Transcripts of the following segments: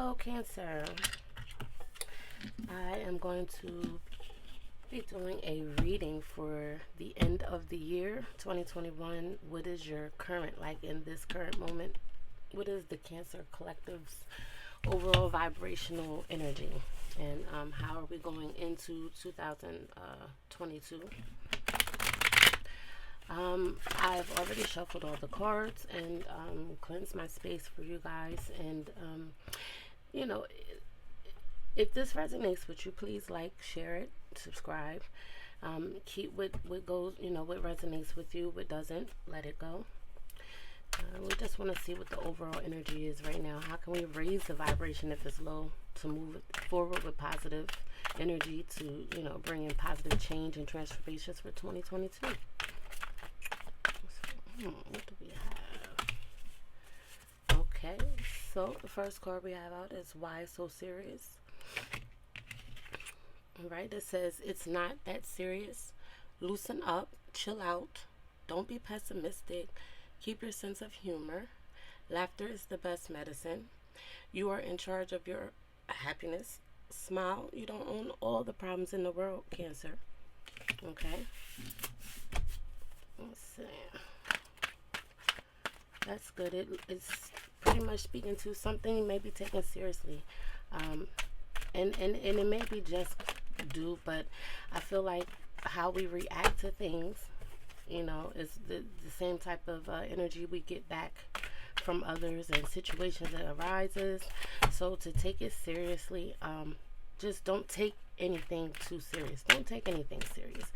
Hello, Cancer. I am going to be doing a reading for the end of the year 2021. What is your current, like in this current moment? What is the Cancer Collective's overall vibrational energy? And how are we going into 2022? I've already shuffled all the cards and cleansed my space for you guys. And, you know, if this resonates with you, please like, share it, subscribe. Keep what goes, what resonates with you, what doesn't, let it go. We just want to see what the overall energy is right now. How can we raise the vibration if it's low to move it forward with positive energy to, bring in positive change and transformations for 2022? What do we have? Okay, so the first card we have out is Why So Serious? Alright, it says it's not that serious. Loosen up, chill out, don't be pessimistic, keep your sense of humor. Laughter is the best medicine. You are in charge of your happiness. Smile, you don't own all the problems in the world, Cancer. Okay? Let's see. That's good. It's pretty much speaking to something you may be taken seriously. And it may be just due, but I feel like how we react to things, is the same type of energy we get back from others and situations that arises. So to take it seriously, just don't take anything too serious. Don't take anything serious.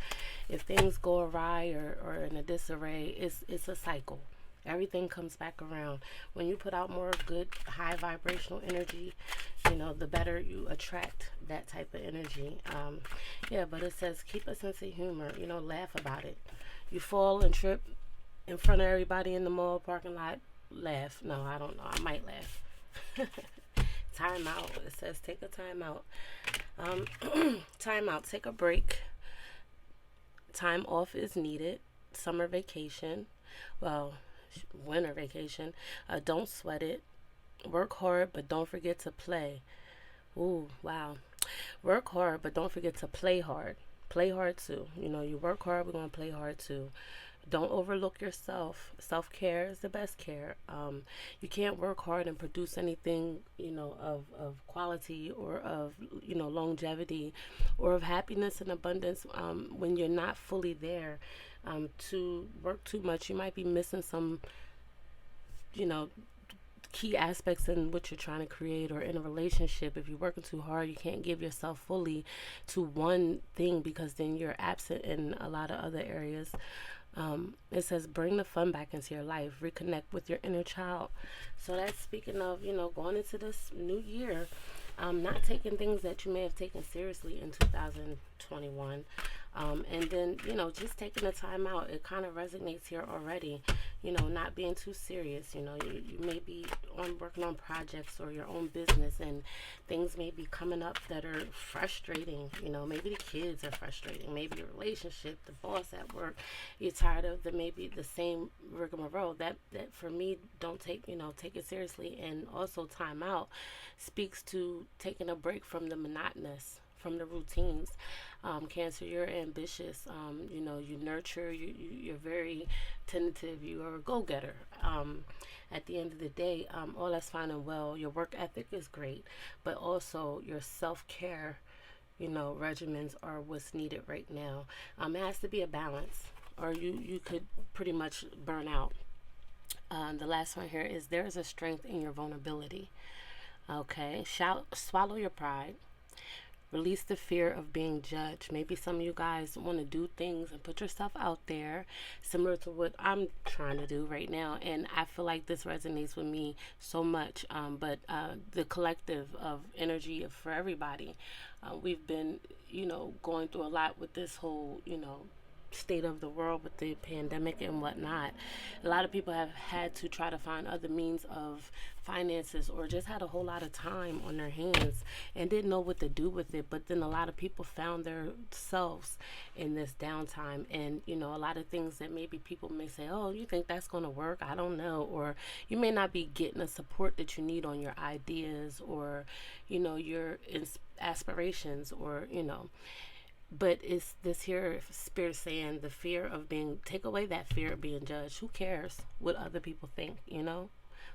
If things go awry or in a disarray, it's a cycle. Everything comes back around. When you put out more good, high vibrational energy, the better you attract that type of energy. But it says keep a sense of humor, laugh about it. You fall and trip in front of everybody in the mall parking lot, laugh. No, I don't know. I might laugh. Time out. It says take a time out. Time out. Take a break. Time off is needed. Summer vacation. Well, winter vacation. Don't sweat it. Work hard, but don't forget to play. Ooh, wow. Work hard, but don't forget to play hard. Play hard too. You work hard, we're going to play hard too. Don't overlook yourself. Self-care is the best care. You can't work hard and produce anything, of quality or of, longevity or of happiness and abundance when you're not fully there. To work too much, you might be missing some, key aspects in what you're trying to create, or in a relationship. If you're working too hard, you can't give yourself fully to one thing, because then you're absent in a lot of other areas. It says bring the fun back into your life, reconnect with your inner child. So that's speaking of, going into this new year, not taking things that you may have taken seriously in 2021. And then, just taking the time out. It kind of resonates here already, not being too serious. You may be working on projects or your own business, and things may be coming up that are frustrating. Maybe the kids are frustrating. Maybe your relationship, the boss at work, you're tired of maybe the same rigmarole. That for me, don't take it seriously. And also time out speaks to taking a break from the monotonous, from the routines. Cancer, you're ambitious. You nurture. You're very tentative. You are a go-getter. At the end of the day, all that's fine and well. Your work ethic is great, but also your self-care, regimens are what's needed right now. It has to be a balance, or you could pretty much burn out. The last one here is there is a strength in your vulnerability. Okay, swallow your pride. Release the fear of being judged. Maybe some of you guys want to do things and put yourself out there, similar to what I'm trying to do right now. And I feel like this resonates with me so much. But the collective of energy for everybody, we've been, going through a lot with this whole, state of the world with the pandemic and whatnot, a lot of people have had to try to find other means of finances, or just had a whole lot of time on their hands and didn't know what to do with it. But then a lot of people found themselves in this downtime, and a lot of things that maybe people may say, oh, you think that's going to work? I don't know. Or you may not be getting the support that you need on your ideas, or your aspirations, or but it's this here spirit saying the fear of being, take away that fear of being judged. Who cares what other people think?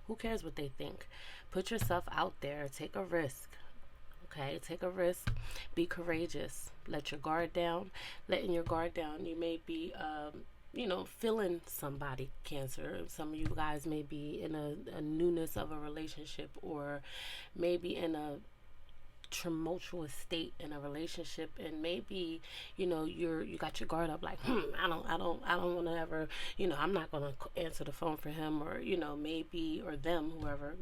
Who cares what they think? Put yourself out there. Take a risk. Okay, take a risk. Be courageous. Let your guard down. Letting your guard down, you may be feeling somebody, Cancer. Some of you guys may be in a newness of a relationship, or maybe in a tumultuous state in a relationship, and maybe you got your guard up, like I don't want to ever, I'm not going to answer the phone for him, or maybe, or them, whoever,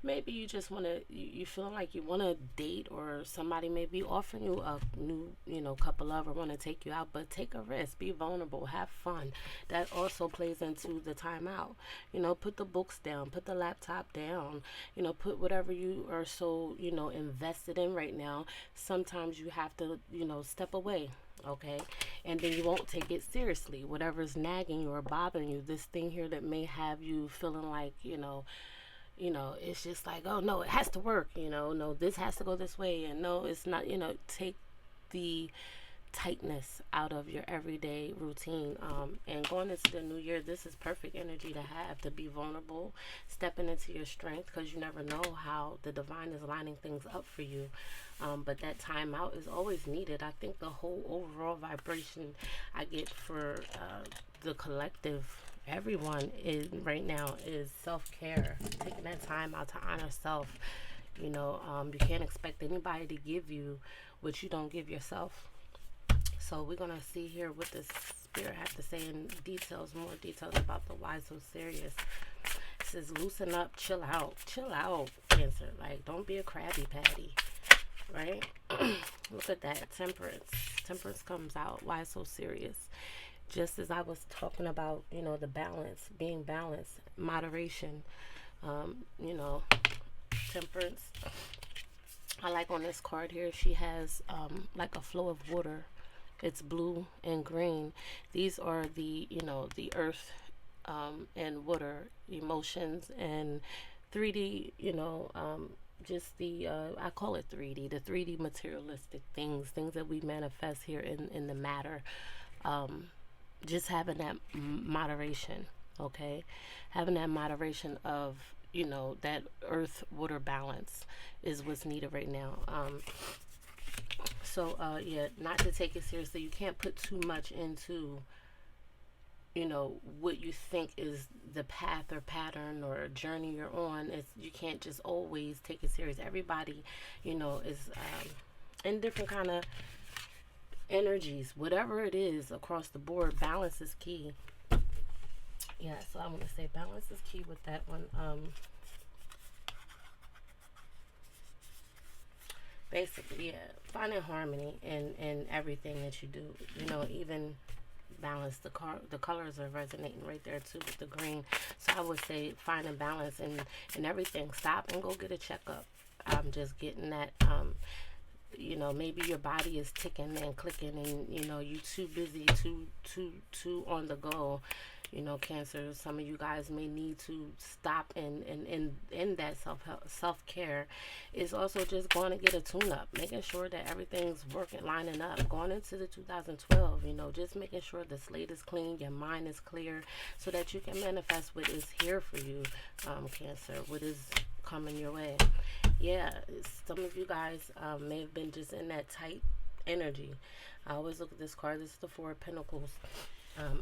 maybe you just want to, you feeling like you want to date, or somebody may be offering you a new couple of, or want to take you out. But take a risk, be vulnerable, have fun. That also plays into the timeout. Put the books down, put the laptop down, put whatever you are so invested in right now. Sometimes you have to step away. Okay, and then you won't take it seriously, whatever's nagging you or bothering you, this thing here that may have you feeling like it's just like, oh no, it has to work, no, this has to go this way, and no, it's not. Take the tightness out of your everyday routine, and going into the new year, this is perfect energy to have, to be vulnerable, stepping into your strength, because you never know how the divine is lining things up for you. But that time out is always needed. I think the whole overall vibration I get for the collective, everyone is right now, is self-care, taking that time out to honor self. You can't expect anybody to give you what you don't give yourself. So we're gonna see here what this spirit has to say in details, more details about the why so serious. It says, loosen up, chill out, Cancer. Like, don't be a Krabby Patty, right? Look at that, temperance comes out. Why so serious? Just as I was talking about, the balance, being balanced, moderation, temperance. I like on this card here, she has like a flow of water. It's blue and green. These are the the earth and water emotions, and 3D, just the I call it 3D, the 3D materialistic things that we manifest here in the matter. Just having that moderation, okay? Having that moderation of, that earth water balance is what's needed right now. So yeah, not to take it seriously. You can't put too much into what you think is the path or pattern or journey you're on. You can't just always take it serious. Everybody is in different kind of energies, whatever it is, across the board. Balance is key. Yeah, so I'm gonna say balance is key with that one. Basically, yeah, finding harmony in everything that you do. Even balance. The colors are resonating right there too with the green. So I would say finding balance in everything. Stop and go get a checkup. I'm just getting that. Maybe your body is ticking and clicking, and you too busy, too on the go. Cancer, some of you guys may need to stop, and in that self-care is also just going to get a tune-up, making sure that everything's working, lining up, going into the 2012, just making sure the slate is clean, your mind is clear, so that you can manifest what is here for you, Cancer, what is coming your way. Yeah, some of you guys may have been just in that tight energy. I always look at this card. This is the Four of Pentacles.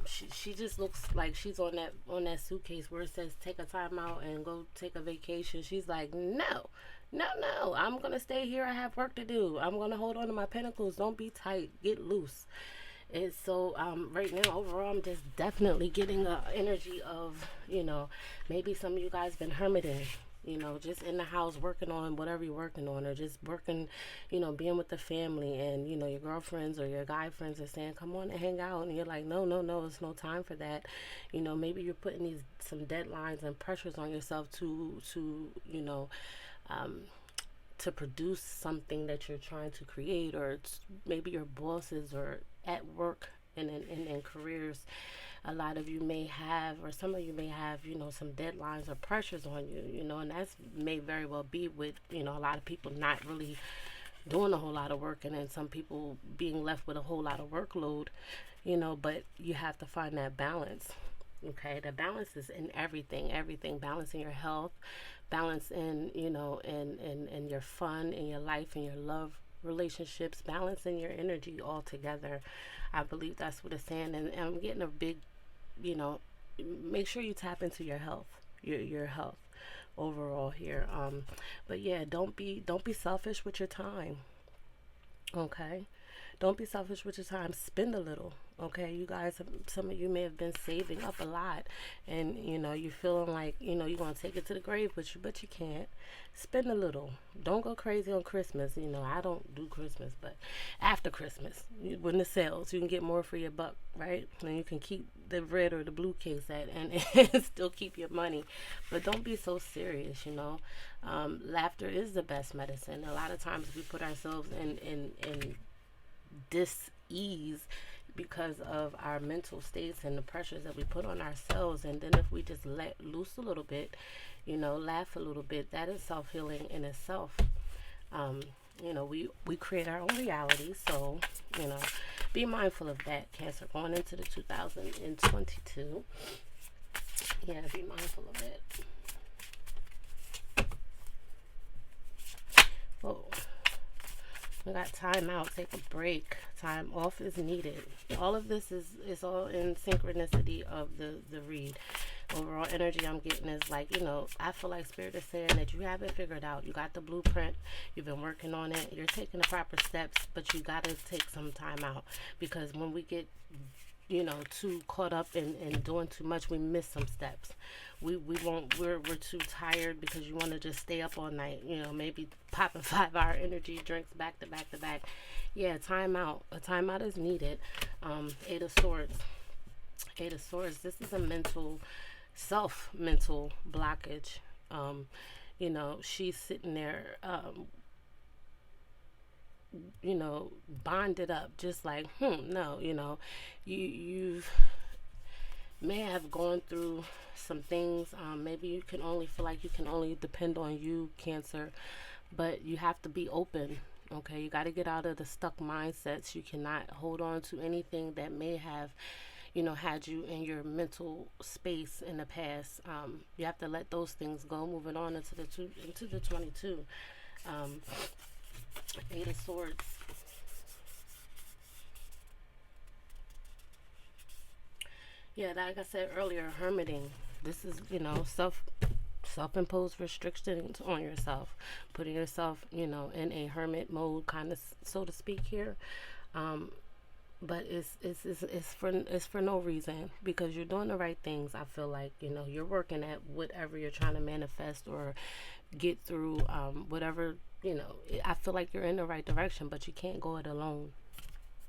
She just looks like she's on that suitcase where it says take a time out and go take a vacation. She's like, no, I'm gonna stay here. I have work to do. I'm gonna hold on to my pentacles. Don't be tight. Get loose. And so right now, overall, I'm just definitely getting a energy of maybe some of you guys been hermiting. just in the house working on whatever you're working on, or just working, being with the family, and your girlfriends or your guy friends are saying come on and hang out, and you're like, no, no, no, it's no time for that. Maybe you're putting these some deadlines and pressures on yourself um, to produce something that you're trying to create, or maybe your bosses or at work and in careers, a lot of you may have, or some of you may have, some deadlines or pressures on you, and that's may very well be with, a lot of people not really doing a whole lot of work, and then some people being left with a whole lot of workload, but you have to find that balance. Okay, the balance is in everything. Balance in your health, balance in, in your fun, in your life, in your love relationships, balance in your energy all together. I believe that's what it's saying. And I'm getting a big, you know, make sure you tap into your health, your health overall here. But yeah, don't be selfish with your time. Okay, don't be selfish with your time. Spend a little. Okay, you guys, some of you may have been saving up a lot, and you're feeling like you're gonna take it to the grave, but you can't. Spend a little. Don't go crazy on Christmas. I don't do Christmas, but after Christmas, when the sales, you can get more for your buck, right? And you can keep the red or the blue case at, and still keep your money. But don't be so serious. Laughter is the best medicine. A lot of times we put ourselves in dis-ease because of our mental states and the pressures that we put on ourselves. And then if we just let loose a little bit, laugh a little bit, that is self-healing in itself. We create our own reality. So, be mindful of that, Cancer, going into the 2022. Yeah, be mindful of it. Whoa. We got time out, take a break. Time off is needed. All of this is all in synchronicity of the read. Overall energy I'm getting is like, I feel like Spirit is saying that you have it figured out. You got the blueprint. You've been working on it. You're taking the proper steps, but you got to take some time out, because when we get too caught up in doing too much, we miss some steps. We're too tired because you want to just stay up all night, maybe popping 5-hour energy drinks back to back to back. Yeah, time out. A timeout is needed. Eight of Swords. This is a mental blockage. She's sitting there, bonded up, just like, no, you may have gone through some things. Maybe you can only feel like you can only depend on you, Cancer, but you have to be open. Okay, you got to get out of the stuck mindsets. You cannot hold on to anything that may have had you in your mental space in the past. You have to let those things go. Moving on into the 22. Eight of Swords. Yeah, like I said earlier, hermiting. This is, self-imposed restrictions on yourself, putting yourself, in a hermit mode, kind of, so to speak here. But it's for no reason, because you're doing the right things. I feel like you're working at whatever you're trying to manifest or get through, whatever. I feel like you're in the right direction, but you can't go it alone.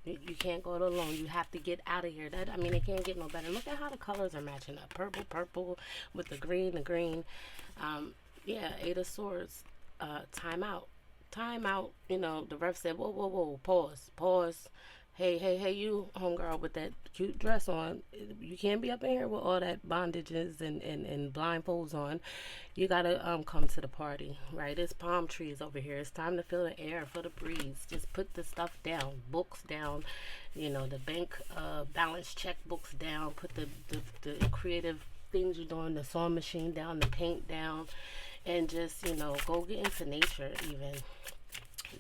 You can't go it alone. You have to get out of here. It can't get no better. Look at how the colors are matching up. Purple with the green. Yeah, Eight of Swords. Time out. The ref said, whoa, pause. Hey, you homegirl with that cute dress on. You can't be up in here with all that bondages and blindfolds on. You gotta come to the party, right? There's palm trees over here. It's time to feel the air, feel the breeze. Just put the stuff down, books down, the bank balance check books down. Put the creative things you're doing, the sewing machine down, the paint down, and just go get into nature even.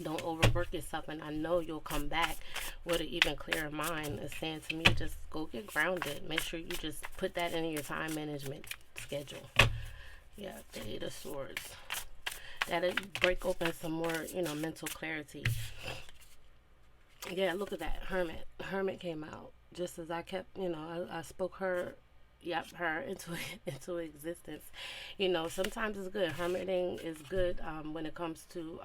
Don't overwork yourself, and I know you'll come back with an even clearer mind. It's saying to me, just go get grounded. Make sure you just put that in your time management schedule. Yeah, the Eight of Swords. That'll break open some more, mental clarity. Yeah, look at that. Hermit came out. Just as I kept, I spoke her yep, her into into existence. You know, sometimes it's good. Hermiting is good when it comes to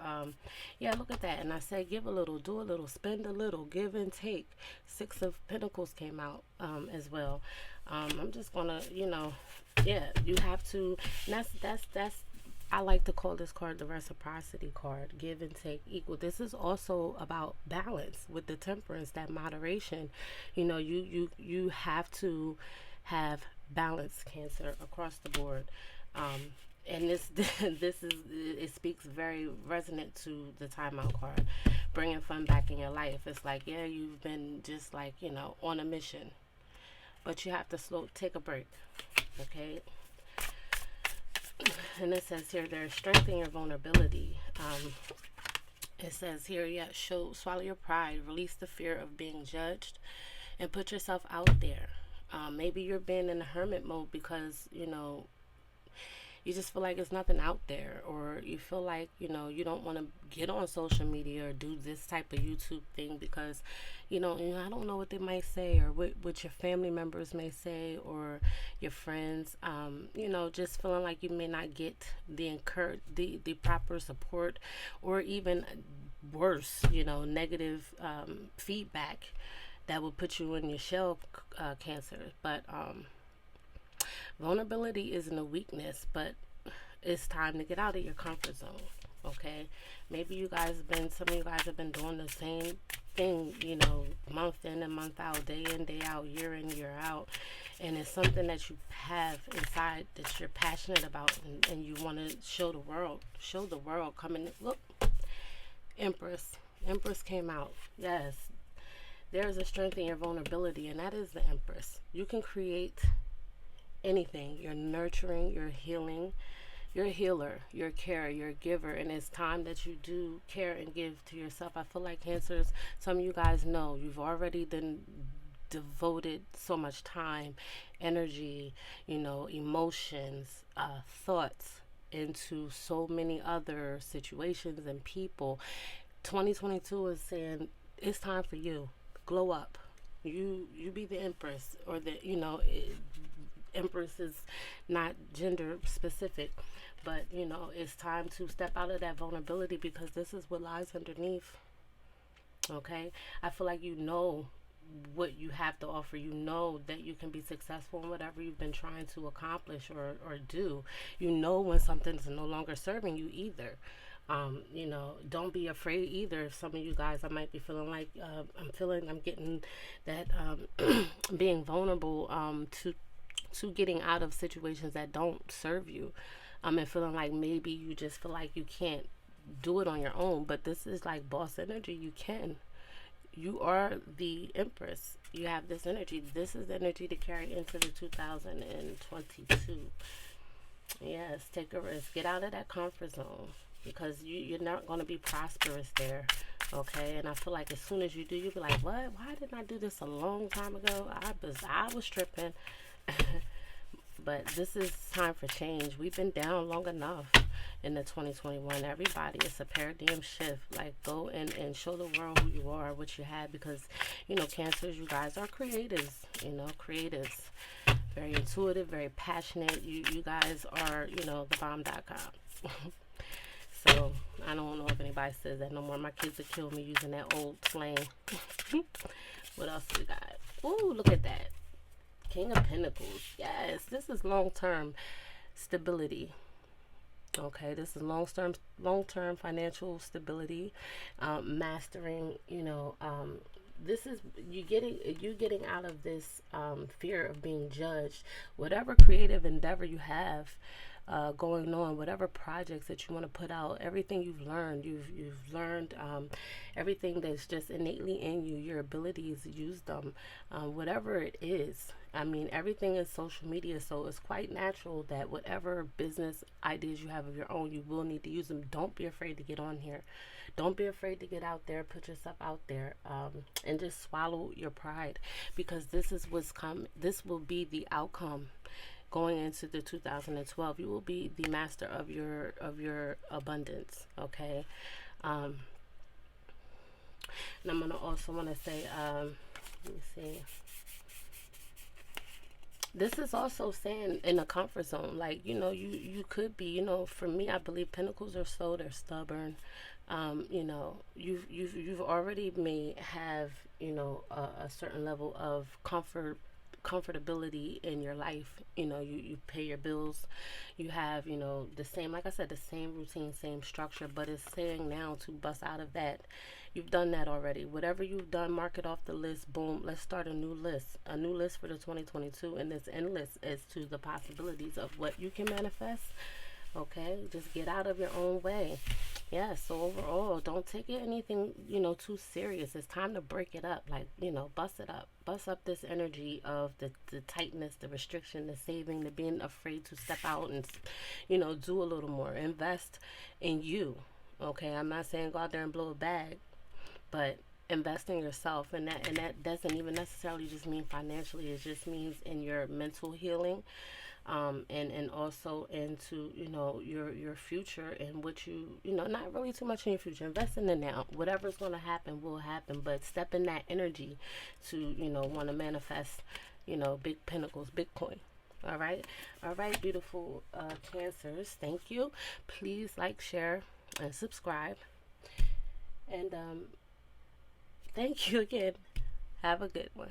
yeah. Look at that, and I said, give a little, do a little, spend a little, give and take. Six of Pentacles came out as well. I'm just gonna, you know, yeah, you have to. And that's. I like to call this card the reciprocity card, give and take equal. This is also about balance with the temperance, that moderation. You know, you have to have balance, Cancer, across the board. Um, and this this is, it speaks very resonant to the timeout card, bringing fun back in your life. It's like, yeah, you've been just like, you know, on a mission, but you have to take a break. Okay, and it says here, there's strength in your vulnerability. It says here, yeah, swallow your pride, release the fear of being judged, and put yourself out there. Maybe you're being in a hermit mode because, you know, you just feel like there's nothing out there, or you feel like, you know, you don't want to get on social media or do this type of YouTube thing because, I don't know what they might say, or what your family members may say, or your friends. Just feeling like you may not get the proper support, or even worse, negative feedback that will put you in your shell, Cancer. But vulnerability isn't a weakness, but it's time to get out of your comfort zone. Okay, maybe some of you guys have been doing the same thing, month in and month out, day in, day out, year in, year out, and it's something that you have inside that you're passionate about, and you want to show the world. Come in, look, Empress came out. Yes, there is a strength in your vulnerability, and that is the Empress. You can create anything. You're nurturing, you're healing, you're a healer, you're a carer, you're a giver, and it's time that you do care and give to yourself. I feel like, Cancers, some of you guys know you've already been devoted so much time, energy, emotions, thoughts into so many other situations and people. 2022 is saying it's time for you. Glow up. You be the Empress, or Empress is not gender specific, but it's time to step out of that vulnerability, because this is what lies underneath. Okay, I feel like what you have to offer. That you can be successful in whatever you've been trying to accomplish or do. When something's no longer serving you either. Don't be afraid either. If some of you guys, I might be feeling like I'm getting that being vulnerable to getting out of situations that don't serve you, and feeling like maybe you just feel like you can't do it on your own. But this is like boss energy. You are the Empress. You have this energy. This is the energy to carry into the 2022. Yes, take a risk. Get out of that comfort zone, because you're not going to be prosperous there. Okay, and I feel like as soon as you do, you'll be like, what? Why didn't I do this a long time ago? I was tripping. But this is time for change. We've been down long enough in the 2021. Everybody, it's a paradigm shift. Like, go and show the world who you are, what you have, because Cancers, you guys are creatives. Creatives, very intuitive, very passionate. You guys are the bomb.com. So I don't know if anybody says that no more. My kids will kill me using that old slang. What else we got? Ooh, look at that. King of Pentacles. Yes, this is long-term stability. Okay, this is long-term financial stability, mastering. This is you getting out of this fear of being judged. Whatever creative endeavor you have going on, whatever projects that you want to put out, everything you've learned, everything that's just innately in you, your abilities, use them, whatever it is. I mean, everything is social media, so it's quite natural that whatever business ideas you have of your own, you will need to use them. Don't be afraid to get on here. Don't be afraid to get out there, put yourself out there, and just swallow your pride, because this is what's come. This will be the outcome going into the 2012. You will be the master of your abundance. Okay. And I'm gonna also want to say, let me see. This is also saying in a comfort zone, like, you could be, for me, I believe pentacles are slow, they're stubborn. You've already may have, a certain level of comfortability in your life. You pay your bills, you have, the same, like I said, the same routine, same structure, but it's saying now to bust out of that. You've done that already. Whatever you've done, mark it off the list. Boom. Let's start a new list for the 2022, and this endless as to the possibilities of what you can manifest. Okay, just get out of your own way. Yeah, so overall, don't take it anything, too serious. It's time to break it up. Like, bust it up. Bust up this energy of the tightness, the restriction, the saving, the being afraid to step out and, do a little more. Invest in you. Okay, I'm not saying go out there and blow a bag, but invest in yourself, and that doesn't even necessarily just mean financially. It just means in your mental healing, and also into, your future, and what not really too much in your future. Invest in the now. Whatever's going to happen will happen, but step in that energy to, want to manifest, big pinnacles, Bitcoin. All right, beautiful Cancers. Thank you. Please like, share, and subscribe. And thank you again. Have a good one.